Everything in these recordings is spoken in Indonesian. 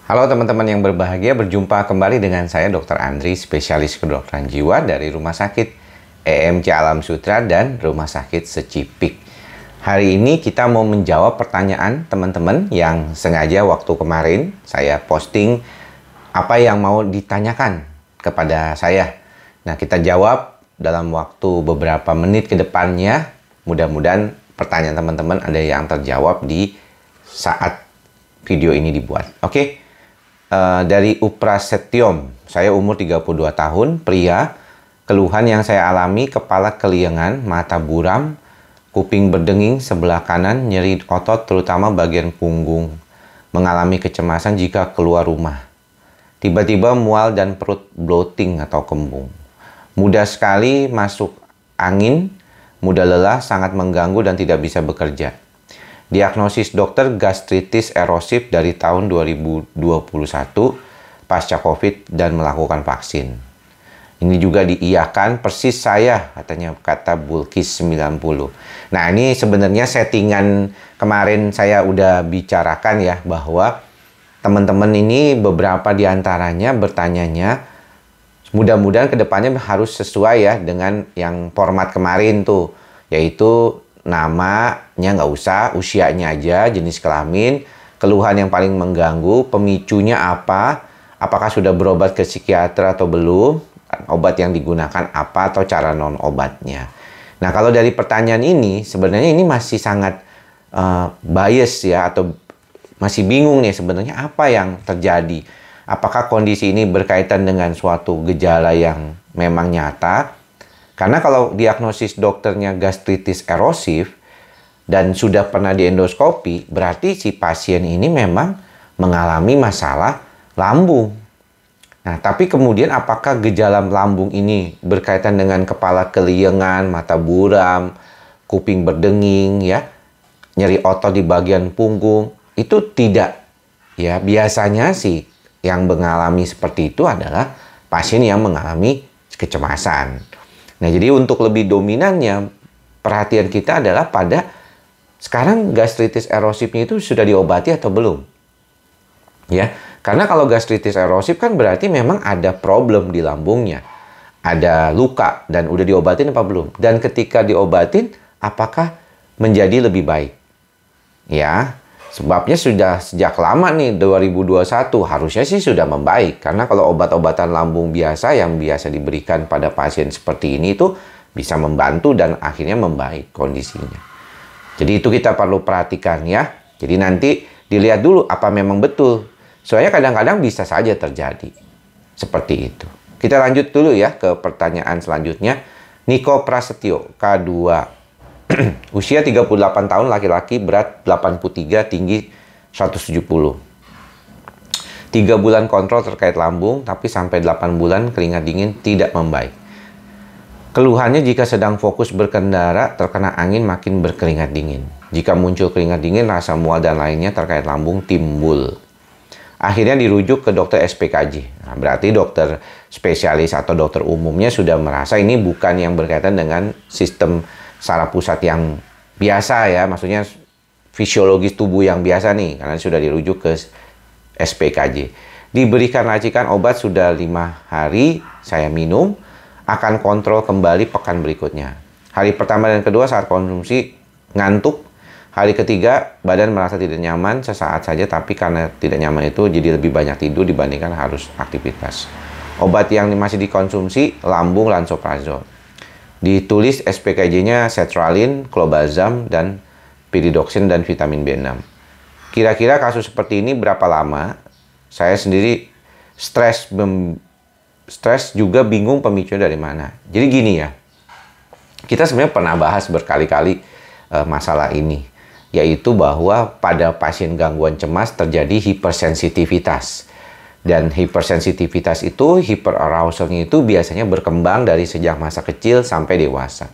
Halo teman-teman yang berbahagia, berjumpa kembali dengan saya Dr. Andri, spesialis kedokteran jiwa dari Rumah Sakit EMC Alam Sutera dan Rumah Sakit Secipik. Hari ini kita mau menjawab pertanyaan teman-teman yang sengaja waktu kemarin saya posting apa yang mau ditanyakan kepada saya. Nah, kita jawab dalam waktu beberapa menit ke depannya. Mudah-mudahan pertanyaan teman-teman ada yang terjawab di saat video ini dibuat. Oke. Dari Uprasetyom, saya umur 32 tahun, pria. Keluhan yang saya alami, kepala keliengan, mata buram, kuping berdenging sebelah kanan, nyeri otot terutama bagian punggung. Mengalami kecemasan jika keluar rumah. Tiba-tiba mual dan perut bloating atau kembung. Mudah sekali masuk angin, mudah lelah, sangat mengganggu dan tidak bisa bekerja. Diagnosis dokter gastritis erosif dari tahun 2021 pasca COVID dan melakukan vaksin. Ini juga diiyakan persis saya, kata Bulkis 90. Nah, ini sebenarnya settingan kemarin saya udah bicarakan ya, bahwa teman-teman ini beberapa diantaranya bertanyanya, mudah-mudahan kedepannya harus sesuai ya dengan yang format kemarin tuh, yaitu namanya nggak usah, usianya aja, jenis kelamin, keluhan yang paling mengganggu, pemicunya apa, apakah sudah berobat ke psikiater atau belum, obat yang digunakan apa, atau cara non-obatnya. Nah, kalau dari pertanyaan ini, sebenarnya ini masih sangat bias ya, atau masih bingung nih sebenarnya apa yang terjadi. Apakah kondisi ini berkaitan dengan suatu gejala yang memang nyata? Karena kalau diagnosis dokternya gastritis erosif dan sudah pernah diendoskopi, berarti si pasien ini memang mengalami masalah lambung. Nah, tapi kemudian apakah gejala lambung ini berkaitan dengan kepala keliengan, mata buram, kuping berdenging, ya, nyeri otot di bagian punggung? Itu tidak. Ya, biasanya sih yang mengalami seperti itu adalah pasien yang mengalami kecemasan. Nah, jadi untuk lebih dominannya, perhatian kita adalah pada sekarang gastritis erosifnya itu sudah diobati atau belum. Ya, karena kalau gastritis erosif kan berarti memang ada problem di lambungnya. Ada luka dan udah diobatin apa belum? Dan ketika diobatin, apakah menjadi lebih baik? Ya, sebabnya sudah sejak lama nih, 2021, harusnya sih sudah membaik. Karena kalau obat-obatan lambung biasa yang biasa diberikan pada pasien seperti ini itu bisa membantu dan akhirnya membaik kondisinya. Jadi itu kita perlu perhatikan ya. Jadi nanti dilihat dulu apa memang betul. Soalnya kadang-kadang bisa saja terjadi. Seperti itu. Kita lanjut dulu ya ke pertanyaan selanjutnya. Niko Prasetyo, K2. Usia 38 tahun, laki-laki, berat 83, tinggi 170. 3 bulan kontrol terkait lambung, tapi sampai 8 bulan keringat dingin tidak membaik. Keluhannya jika sedang fokus berkendara, terkena angin makin berkeringat dingin. Jika muncul keringat dingin, rasa mual dan lainnya terkait lambung timbul. Akhirnya dirujuk ke dokter SPKJ. Nah, berarti dokter spesialis atau dokter umumnya sudah merasa ini bukan yang berkaitan dengan sistem saraf pusat yang biasa ya, maksudnya fisiologis tubuh yang biasa nih, karena sudah dirujuk ke SPKJ. Diberikan racikan obat sudah 5 hari, saya minum, akan kontrol kembali pekan berikutnya. Hari pertama dan kedua saat konsumsi ngantuk, hari ketiga badan merasa tidak nyaman sesaat saja, tapi karena tidak nyaman itu jadi lebih banyak tidur dibandingkan harus aktivitas. Obat yang masih dikonsumsi lambung lansoprazol. Ditulis SPKJ-nya sertraline, clobazam, dan pyridoxine dan vitamin B6. Kira-kira kasus seperti ini berapa lama? Saya sendiri stres juga bingung pemicunya dari mana. Jadi gini ya, kita sebenarnya pernah bahas berkali-kali masalah ini, yaitu bahwa pada pasien gangguan cemas terjadi hipersensitivitas. Dan hipersensitivitas itu, hyperarousalnya itu biasanya berkembang dari sejak masa kecil sampai dewasa.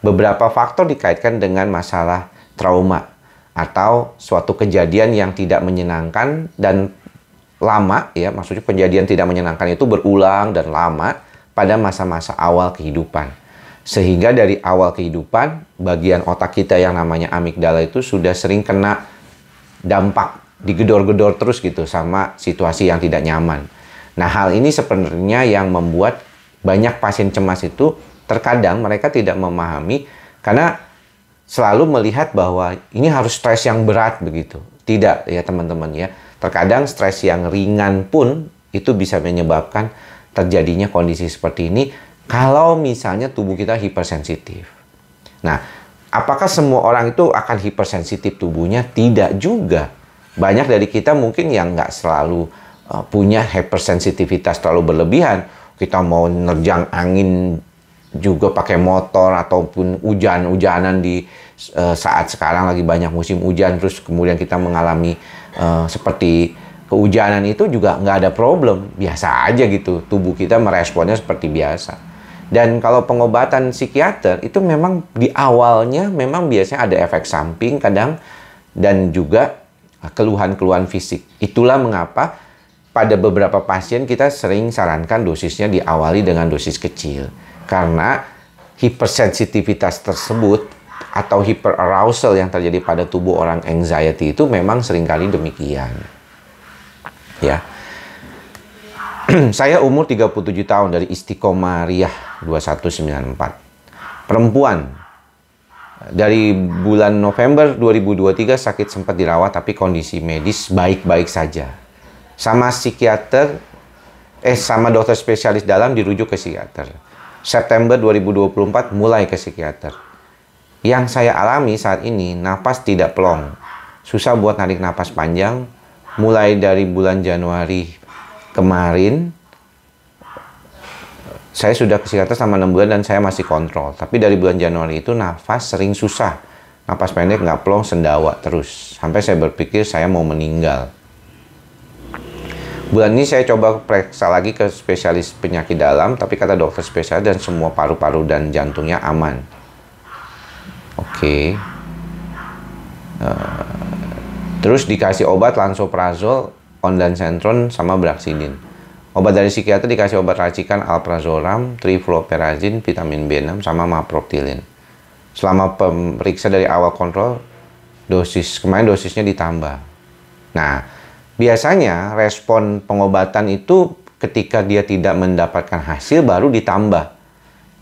Beberapa faktor dikaitkan dengan masalah trauma atau suatu kejadian yang tidak menyenangkan dan lama, ya, maksudnya kejadian tidak menyenangkan itu berulang dan lama pada masa-masa awal kehidupan. Sehingga dari awal kehidupan, bagian otak kita yang namanya amigdala itu sudah sering kena dampak digedor-gedor terus gitu sama situasi yang tidak nyaman. Nah, hal ini sebenarnya yang membuat banyak pasien cemas itu terkadang mereka tidak memahami karena selalu melihat bahwa ini harus stres yang berat begitu. Tidak ya teman-teman ya. Terkadang stres yang ringan pun itu bisa menyebabkan terjadinya kondisi seperti ini kalau misalnya tubuh kita hipersensitif. Nah, apakah semua orang itu akan hipersensitif tubuhnya? Tidak juga. Banyak dari kita mungkin yang nggak selalu punya hypersensitivitas terlalu berlebihan. Kita mau nerjang angin juga pakai motor ataupun hujan-hujanan di saat sekarang lagi banyak musim hujan, terus kemudian kita mengalami seperti kehujanan itu juga nggak ada problem, biasa aja gitu, tubuh kita meresponnya seperti biasa. Dan kalau pengobatan psikiater itu memang di awalnya memang biasanya ada efek samping kadang dan juga keluhan-keluhan fisik. Itulah mengapa pada beberapa pasien kita sering sarankan dosisnya diawali dengan dosis kecil. Karena hipersensitivitas tersebut atau hyperarousal yang terjadi pada tubuh orang anxiety itu memang seringkali demikian. Ya. Saya umur 37 tahun dari Istiqomariah 2194. Perempuan. Dari bulan November 2023 sakit sempat dirawat tapi kondisi medis baik-baik saja. Sama dokter spesialis dalam dirujuk ke psikiater. September 2024 mulai ke psikiater. Yang saya alami saat ini, napas tidak plong. Susah buat narik napas panjang. Mulai dari bulan Januari kemarin, saya sudah ke psikiater selama 6 bulan dan saya masih kontrol. Tapi dari bulan Januari itu nafas sering susah. Napas pendek, nggak plong, sendawa terus. Sampai saya berpikir saya mau meninggal. Bulan ini saya coba periksa lagi ke spesialis penyakit dalam, tapi kata dokter spesialis dan semua paru-paru dan jantungnya aman. Oke. Terus dikasih obat lansoprazol, ondansetron, sama Braxidin. Obat dari psikiater dikasih obat racikan alprazolam, trifluoperazin, vitamin B6, sama maproptilin. Selama pemeriksa dari awal kontrol, kemarin dosisnya ditambah. Nah, biasanya respon pengobatan itu ketika dia tidak mendapatkan hasil baru ditambah.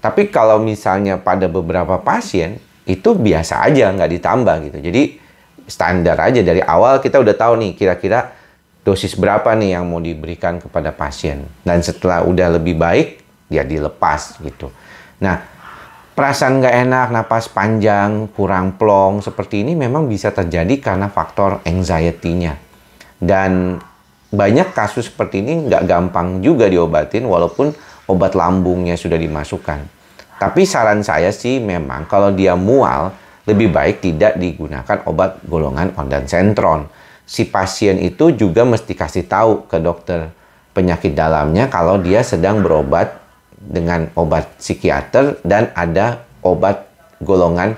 Tapi kalau misalnya pada beberapa pasien itu biasa aja nggak ditambah gitu. Jadi standar aja dari awal kita udah tahu nih kira-kira dosis berapa nih yang mau diberikan kepada pasien. Dan setelah udah lebih baik dia dilepas gitu. Nah, perasaan nggak enak, napas panjang, kurang plong seperti ini memang bisa terjadi karena faktor anxiety-nya. Dan banyak kasus seperti ini nggak gampang juga diobatin walaupun obat lambungnya sudah dimasukkan. Tapi saran saya sih memang kalau dia mual, lebih baik tidak digunakan obat golongan ondansetron. Si pasien itu juga mesti kasih tahu ke dokter penyakit dalamnya kalau dia sedang berobat dengan obat psikiater dan ada obat golongan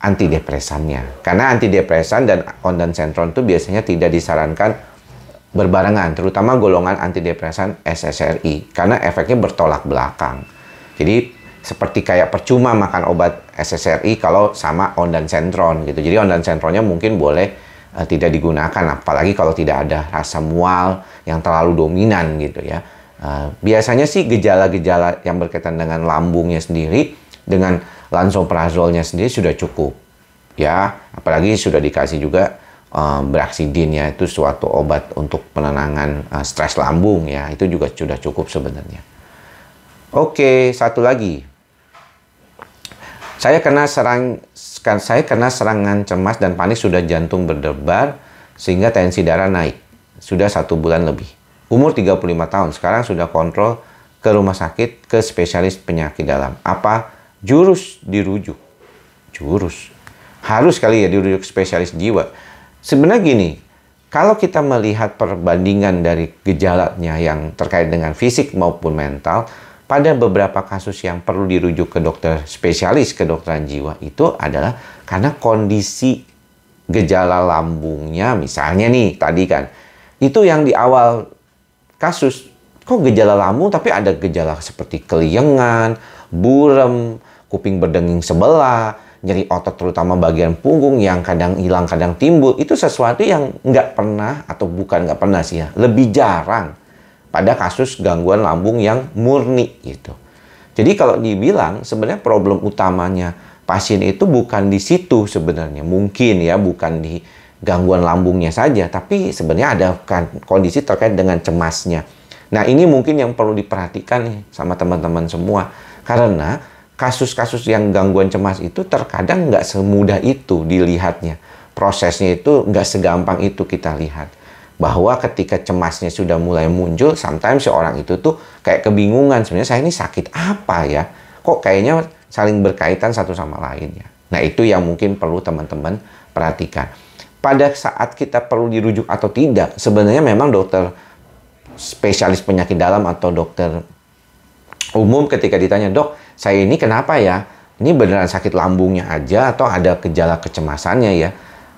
antidepresannya. Karena antidepresan dan ondansetron itu biasanya tidak disarankan berbarengan, terutama golongan antidepresan SSRI, karena efeknya bertolak belakang. Jadi seperti kayak percuma makan obat SSRI kalau sama ondansetron gitu. Jadi ondansetronnya mungkin boleh tidak digunakan, apalagi kalau tidak ada rasa mual yang terlalu dominan gitu ya. Biasanya sih gejala-gejala yang berkaitan dengan lambungnya sendiri dengan lansoprazolnya sendiri sudah cukup ya, apalagi sudah dikasih juga Braxidin ya, itu suatu obat untuk penenangan stres lambung ya, itu juga sudah cukup sebenarnya. Oke, satu lagi, saya kena serangan cemas dan panik, sudah jantung berdebar sehingga tensi darah naik, sudah 1 bulan lebih. Umur 35 tahun, sekarang sudah kontrol ke rumah sakit, ke spesialis penyakit dalam. Apa jurus dirujuk? Jurus. Harus kali ya dirujuk spesialis jiwa. Sebenarnya gini, kalau kita melihat perbandingan dari gejalanya yang terkait dengan fisik maupun mental, pada beberapa kasus yang perlu dirujuk ke dokter spesialis kedokteran jiwa itu adalah karena kondisi gejala lambungnya, misalnya nih tadi kan, itu yang di awal kasus, kok gejala lambung tapi ada gejala seperti keliengan, burem, kuping berdenging sebelah, nyeri otot terutama bagian punggung yang kadang hilang, kadang timbul, itu sesuatu yang nggak pernah, atau bukan nggak pernah sih ya, lebih jarang pada kasus gangguan lambung yang murni gitu. Jadi kalau dibilang sebenarnya problem utamanya pasien itu bukan di situ sebenarnya. Mungkin ya bukan di gangguan lambungnya saja, tapi sebenarnya ada kondisi terkait dengan cemasnya. Nah, ini mungkin yang perlu diperhatikan nih sama teman-teman semua. Karena kasus-kasus yang gangguan cemas itu terkadang nggak semudah itu dilihatnya. Prosesnya itu nggak segampang itu kita lihat. Bahwa ketika cemasnya sudah mulai muncul, sometimes seorang itu tuh kayak kebingungan, sebenarnya saya ini sakit apa ya? Kok kayaknya saling berkaitan satu sama lain ya? Nah, itu yang mungkin perlu teman-teman perhatikan. Pada saat kita perlu dirujuk atau tidak, sebenarnya memang dokter spesialis penyakit dalam atau dokter umum ketika ditanya, "Dok, saya ini kenapa ya? Ini beneran sakit lambungnya aja atau ada gejala kecemasannya ya?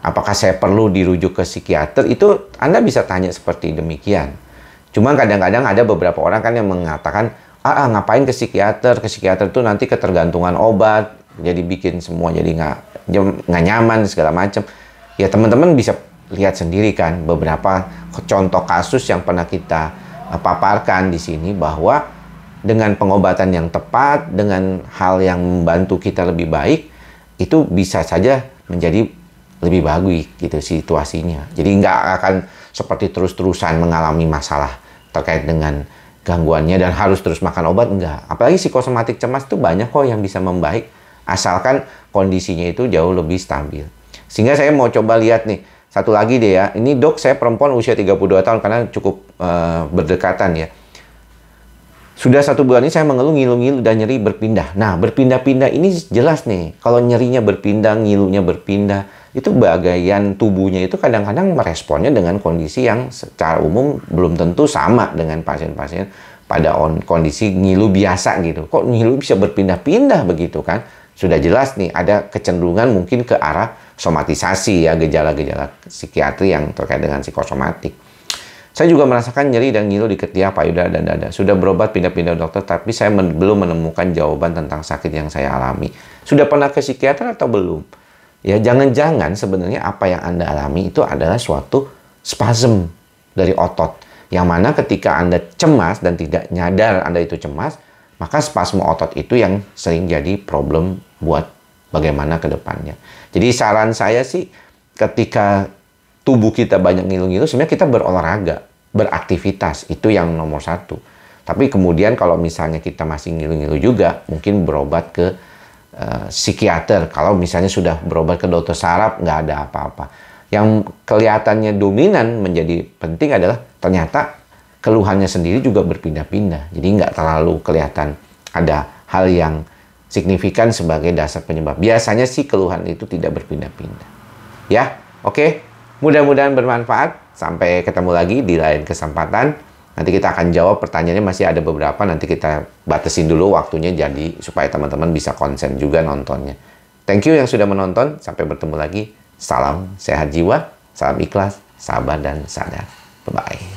Apakah saya perlu dirujuk ke psikiater?" Itu Anda bisa tanya seperti demikian. Cuma kadang-kadang ada beberapa orang kan yang mengatakan, ngapain ke psikiater? Ke psikiater itu nanti ketergantungan obat, jadi bikin semua jadi nggak nyaman segala macam. Ya teman-teman bisa lihat sendiri kan beberapa contoh kasus yang pernah kita paparkan di sini, bahwa dengan pengobatan yang tepat, dengan hal yang membantu kita lebih baik, itu bisa saja menjadi lebih bagus gitu situasinya. Jadi nggak akan seperti terus-terusan mengalami masalah terkait dengan gangguannya dan harus terus makan obat, enggak. Apalagi psikosomatik cemas itu banyak kok yang bisa membaik asalkan kondisinya itu jauh lebih stabil. Sehingga saya mau coba lihat nih, satu lagi deh ya. Ini dok, saya perempuan usia 32 tahun karena cukup berdekatan ya. Sudah 1 bulan ini saya mengeluh ngilu-ngilu dan nyeri berpindah. Nah, berpindah-pindah ini jelas nih. Kalau nyerinya berpindah, ngilunya berpindah, itu bagian tubuhnya itu kadang-kadang meresponnya dengan kondisi yang secara umum belum tentu sama dengan pasien-pasien pada kondisi ngilu biasa gitu. Kok ngilu bisa berpindah-pindah begitu kan? Sudah jelas nih ada kecenderungan mungkin ke arah somatisasi ya, gejala-gejala psikiatri yang terkait dengan psikosomatik. Saya juga merasakan nyeri dan ngilu di ketiak, payudara, dan dada. Sudah berobat pindah-pindah dokter, tapi saya belum menemukan jawaban tentang sakit yang saya alami. Sudah pernah ke psikiater atau belum? Ya, jangan-jangan sebenarnya apa yang Anda alami itu adalah suatu spasm dari otot. Yang mana ketika Anda cemas dan tidak nyadar Anda itu cemas, maka spasme otot itu yang sering jadi problem buat bagaimana ke depannya. Jadi saran saya sih, ketika tubuh kita banyak ngilu-ngilu, sebenarnya kita berolahraga, beraktivitas, itu yang nomor 1. Tapi kemudian kalau misalnya kita masih ngilu-ngilu juga, mungkin berobat ke psikiater. Kalau misalnya sudah berobat ke dokter saraf, nggak ada apa-apa. Yang kelihatannya dominan menjadi penting adalah ternyata keluhannya sendiri juga berpindah-pindah. Jadi nggak terlalu kelihatan ada hal yang signifikan sebagai dasar penyebab. Biasanya sih keluhan itu tidak berpindah-pindah. Ya, oke. Mudah-mudahan bermanfaat. Sampai ketemu lagi di lain kesempatan. Nanti kita akan jawab pertanyaannya, masih ada beberapa. Nanti kita batasin dulu waktunya jadi supaya teman-teman bisa konsen juga nontonnya. Thank you yang sudah menonton. Sampai bertemu lagi. Salam sehat jiwa, salam ikhlas, sabar dan sadar. Bye-bye.